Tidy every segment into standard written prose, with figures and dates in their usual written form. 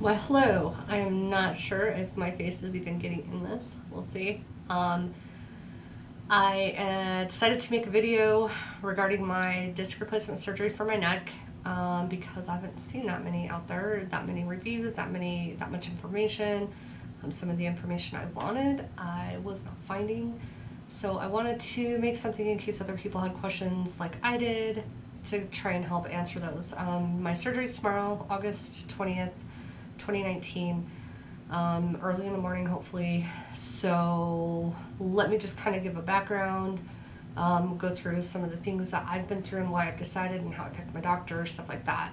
Well, hello. I am not sure if my face is even getting in this. We'll see. I decided to make a video regarding my disc replacement surgery for my neck because I haven't seen that many out there, that many reviews, that much information. Some of the information I wanted, I was not finding. So I wanted to make something in case other people had questions like I did to try and help answer those. My surgery is tomorrow, August 20th. 2019, early in the morning hopefully. So let me just kind of give a background, go through some of the things that I've been through and why I've decided and how I picked my doctor, stuff like that.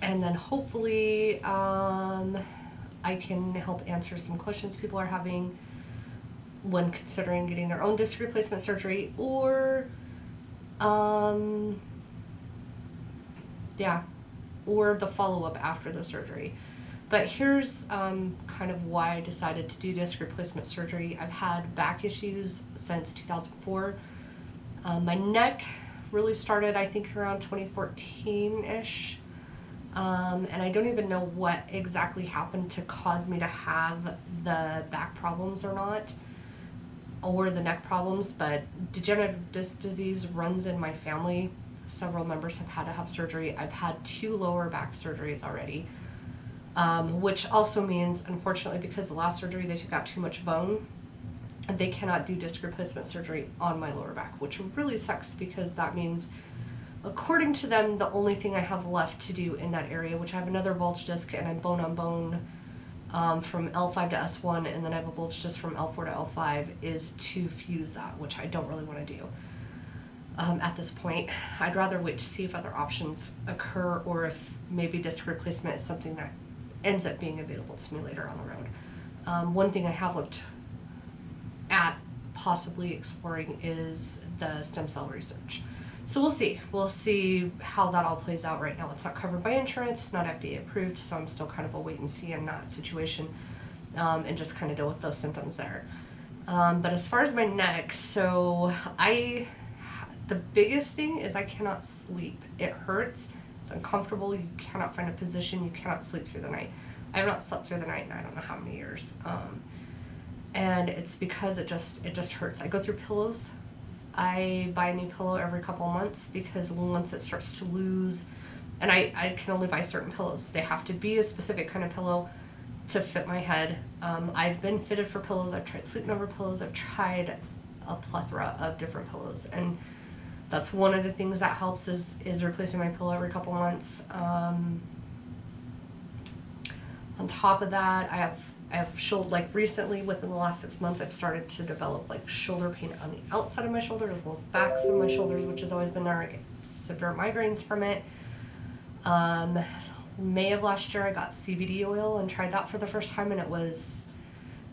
And then hopefully I can help answer some questions people are having when considering getting their own disc replacement surgery or or the follow-up after the surgery. But here's kind of why I decided to do disc replacement surgery. I've had back issues since 2004. My neck really started, I think, around 2014-ish. And I don't even know what exactly happened to cause me to have the back problems or not, or the neck problems, but degenerative disc disease runs in my family. Several members have had to have surgery. I've had 2 lower back surgeries already, which also means, unfortunately, because the last surgery they took out too much bone, they cannot do disc replacement surgery on my lower back, which really sucks because that means, according to them, the only thing I have left to do in that area, which I have another bulge disc and I'm bone on bone from L5 to S1, and then I have a bulge disc from L4 to L5, is to fuse that, which I don't really want to do. At this point, I'd rather wait to see if other options occur or if maybe disc replacement is something that ends up being available to me later on the road. One thing I have looked at possibly exploring is the stem cell research. So we'll see. We'll see how that all plays out. Right now it's not covered by insurance, it's not FDA approved, so I'm still kind of a wait and see in that situation, and just kind of deal with those symptoms there. But as far as my neck, so the biggest thing is I cannot sleep. It hurts, it's uncomfortable, you cannot find a position, you cannot sleep through the night. I have not slept through the night in I don't know how many years. And it's because it just hurts. I go through pillows. I buy a new pillow every couple months because once it starts to lose, and I can only buy certain pillows. They have to be a specific kind of pillow to fit my head. I've been fitted for pillows, I've tried Sleep Number pillows, I've tried a plethora of different pillows, and that's one of the things that helps is replacing my pillow every couple months. On top of that, I have shoulder, like recently within the last 6 months, I've started to develop like shoulder pain on the outside of my shoulder as well as backs of my shoulders, which has always been there. I get severe migraines from it. May of last year, I got CBD oil and tried that for the first time, and it was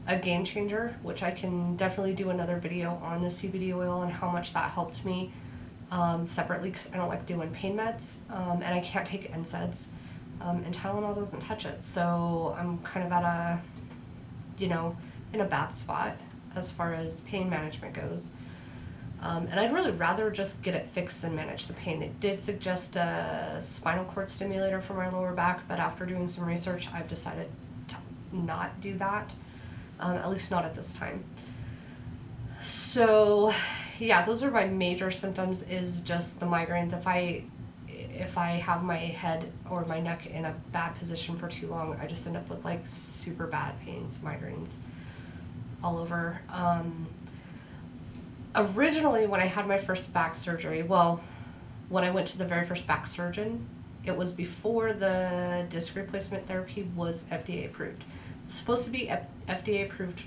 a game changer, which I can definitely do another video on the CBD oil and how much that helped me. Separately, because I don't like doing pain meds, and I can't take NSAIDs, and Tylenol doesn't touch it, so I'm kind of at a, in a bad spot as far as pain management goes, and I'd really rather just get it fixed than manage the pain. It did suggest a spinal cord stimulator for my lower back, but after doing some research, I've decided to not do that, at least not at this time. So yeah, those are my major symptoms, is just the migraines. If I have my head or my neck in a bad position for too long, I just end up with like super bad pains, migraines all over. Originally, when I had my first back surgery, well, when I went to the very first back surgeon, it was before the disc replacement therapy was FDA approved. It's supposed to be FDA approved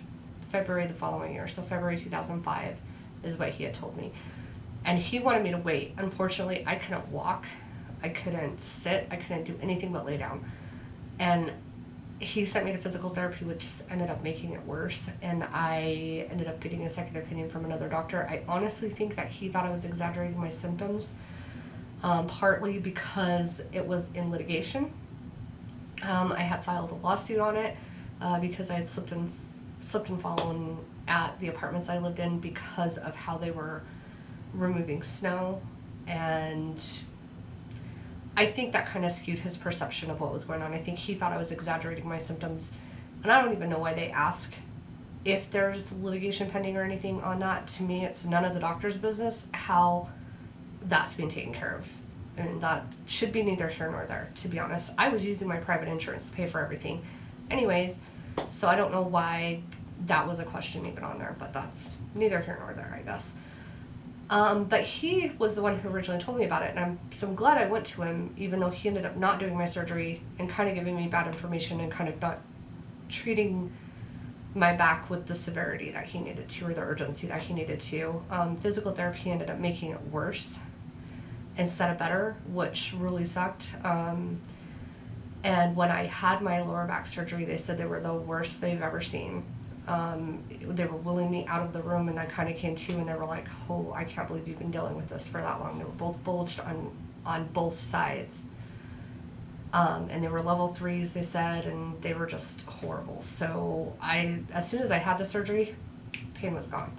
February the following year, so February 2005 is what he had told me. And he wanted me to wait. Unfortunately, I couldn't walk, I couldn't sit, I couldn't do anything but lay down. And he sent me to physical therapy, which just ended up making it worse, and I ended up getting a second opinion from another doctor. I honestly think that he thought I was exaggerating my symptoms, partly because it was in litigation. I had filed a lawsuit on it because I had slipped and fallen at the apartments I lived in because of how they were removing snow, and I think that kind of skewed his perception of what was going on. I think he thought I was exaggerating my symptoms, and I don't even know why they ask if there's litigation pending or anything on that. To me, it's none of the doctor's business how that's being taken care of. And that should be neither here nor there, to be honest. I was using my private insurance to pay for everything. Anyways, so I don't know why that was a question even on there, but that's neither here nor there, I guess. But he was the one who originally told me about it, and I'm glad I went to him, even though he ended up not doing my surgery and kind of giving me bad information and kind of not treating my back with the severity that he needed to, or the urgency that he needed to. Physical therapy ended up making it worse instead of better, which really sucked. And when I had my lower back surgery, they said they were the worst they've ever seen. They were wheeling me out of the room, and I kind of came to, and they were like, oh, I can't believe you've been dealing with this for that long. They were both bulged on both sides. And they were level 3s, they said, and they were just horrible. So as soon as I had the surgery, pain was gone.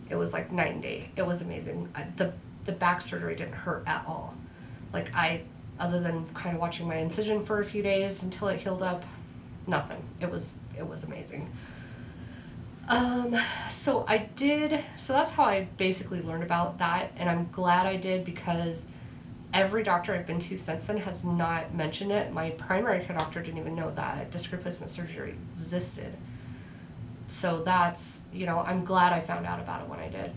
It was like night and day. It was amazing. The back surgery didn't hurt at all. Like other than kind of watching my incision for a few days until it healed up, nothing. It was amazing. So that's how I basically learned about that, and I'm glad I did, because every doctor I've been to since then has not mentioned it. My primary care doctor didn't even know that disc replacement surgery existed. So that's, I'm glad I found out about it when I did.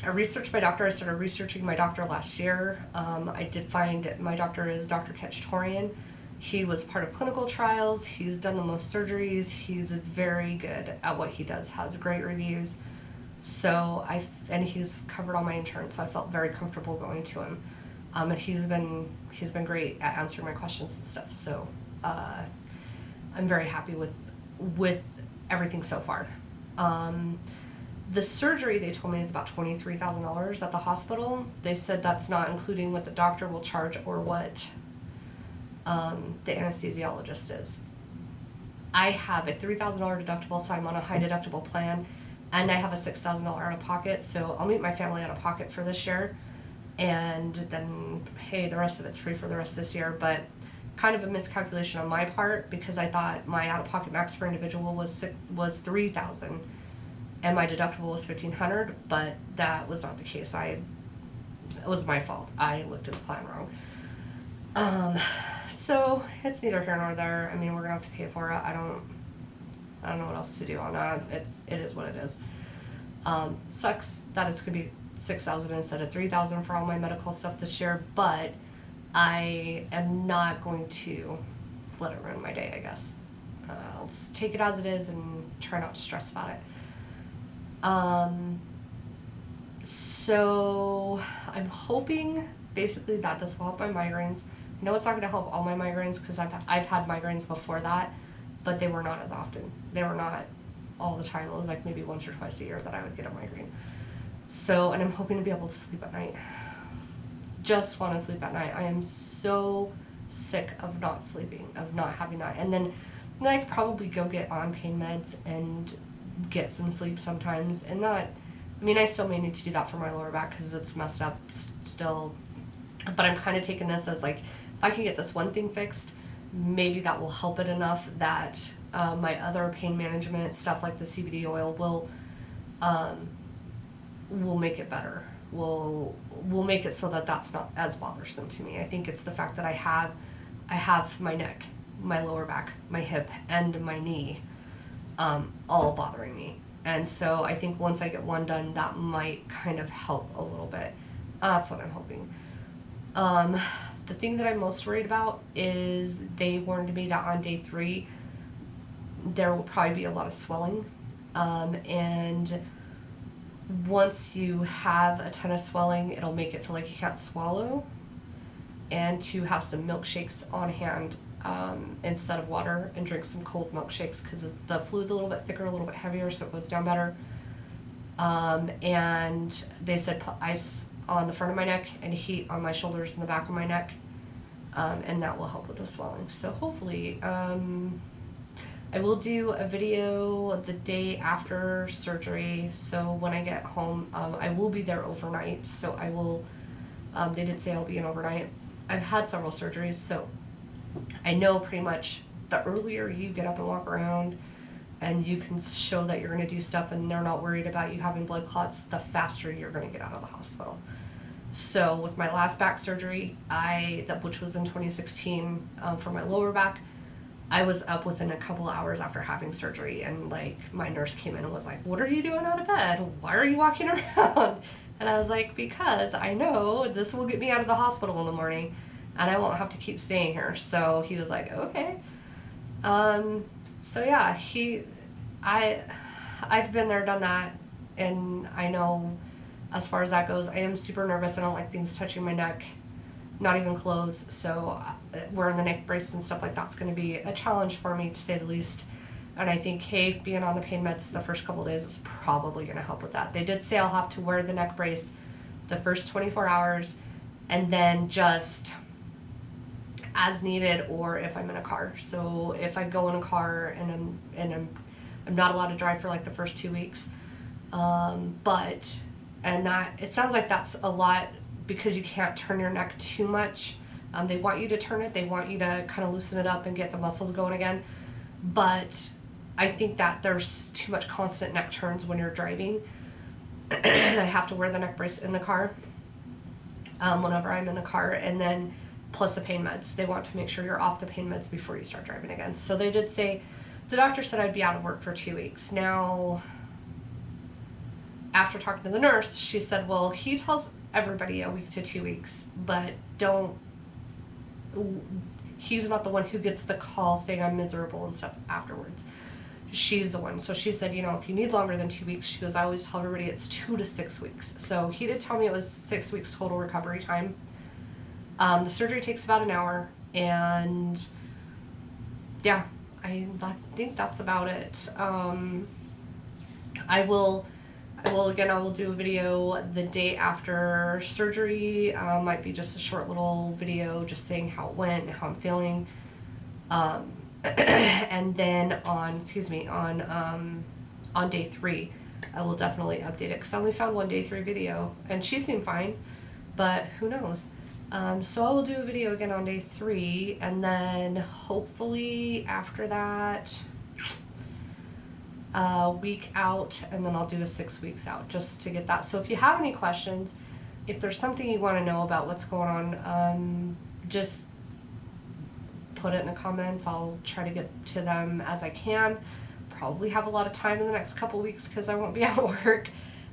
I researched my doctor. I started researching my doctor last year. I did find my doctor is Dr. Ketchtorian. He was part of clinical trials. He's done the most surgeries. He's very good at what he does, has great reviews. So and he's covered all my insurance, so I felt very comfortable going to him. And he's been great at answering my questions and stuff. So I'm very happy with everything so far. The surgery, they told me, is about $23,000 at the hospital. They said that's not including what the doctor will charge or what the anesthesiologist is. I have a $3,000 deductible, so I'm on a high deductible plan, and I have a $6,000 out of pocket, so I'll meet my family out of pocket for this year, and then, hey, the rest of it's free for the rest of this year. But kind of a miscalculation on my part, because I thought my out-of-pocket max for individual was $3,000, and my deductible was $1,500, but that was not the case. It was my fault. I looked at the plan wrong. So it's neither here nor there. I mean, we're gonna have to pay for it. I don't know what else to do on that. It is what it is. Sucks that it's gonna be $6,000 instead of $3,000 for all my medical stuff this year, but I am not going to let it ruin my day, I guess. I'll just take it as it is and try not to stress about it. So I'm hoping basically that this will help my migraines. I know it's not going to help all my migraines, because I've had migraines before that, but they were not as often. They were not all the time. It was like maybe once or twice a year that I would get a migraine. So, and I'm hoping to be able to sleep at night. Just want to sleep at night. I am so sick of not sleeping, of not having that. And then I could probably go get on pain meds and get some sleep sometimes, and not, I mean, I still may need to do that for my lower back because it's messed up still, but I'm kind of taking this as like, if I can get this one thing fixed, maybe that will help it enough that my other pain management stuff like the CBD oil will make it better. Will make it so that that's not as bothersome to me. I think it's the fact that I have my neck, my lower back, my hip, and my knee all bothering me. And so I think once I get one done, that might kind of help a little bit. That's what I'm hoping. The thing that I'm most worried about is they warned me that on day 3 there will probably be a lot of swelling, and once you have a ton of swelling, it'll make it feel like you can't swallow, and to have some milkshakes on hand instead of water, and drink some cold milkshakes because the fluid's a little bit thicker, a little bit heavier, so it goes down better. And they said put ice on the front of my neck and heat on my shoulders and the back of my neck, and that will help with the swelling. So hopefully, I will do a video the day after surgery, so when I get home, I will be there overnight, so I will They did say I'll be in overnight. I've had several surgeries, so I know pretty much the earlier you get up and walk around and you can show that you're going to do stuff and they're not worried about you having blood clots, the faster you're going to get out of the hospital. So with my last back surgery, which was in 2016 for my lower back, I was up within a couple hours after having surgery, and like my nurse came in and was like, "What are you doing out of bed? Why are you walking around?" And I was like, "Because I know this will get me out of the hospital in the morning and I won't have to keep staying here." So he was like, "Okay." So yeah, I've been there, done that, and I know as far as that goes, I am super nervous. I don't like things touching my neck, not even clothes. So wearing the neck brace and stuff like that's going to be a challenge for me, to say the least. And I think, hey, being on the pain meds the first couple of days is probably going to help with that. They did say I'll have to wear the neck brace the first 24 hours and then just as needed, or if I'm in a car. So if I go in a car and I'm not allowed to drive for like the first 2 weeks, and that, it sounds like that's a lot because you can't turn your neck too much. They want you to turn it. They want you to kind of loosen it up and get the muscles going again. But I think that there's too much constant neck turns when you're driving. And I have to wear the neck brace in the car whenever I'm in the car. And then plus the pain meds. They want to make sure you're off the pain meds before you start driving again. So they did say, the doctor said I'd be out of work for 2 weeks. Now, after talking to the nurse, she said, well, he tells everybody a week to 2 weeks, but he's not the one who gets the call saying I'm miserable and stuff afterwards. She's the one. So she said, if you need longer than 2 weeks, she goes, I always tell everybody it's 2 to 6 weeks. So he did tell me it was 6 weeks total recovery time. The surgery takes about an hour, and yeah, I think that's about it. I will do a video the day after surgery. Might be just a short little video just saying how it went and how I'm feeling. And then on day 3, I will definitely update it, because I only found one day 3 video and she seemed fine, but who knows. So I will do a video again on day 3, and then hopefully after that, a week out, and then I'll do a 6 weeks out just to get that. So if you have any questions, if there's something you want to know about what's going on, just put it in the comments. I'll try to get to them as I can. Probably have a lot of time in the next couple weeks because I won't be at work.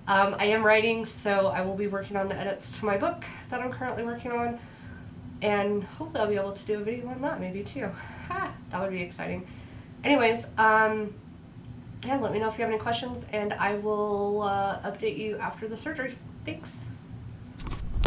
I am writing, so I will be working on the edits to my book that I'm currently working on, and hopefully I'll be able to do a video on that maybe too. That would be exciting. Anyways, yeah, let me know if you have any questions, and I will update you after the surgery. Thanks.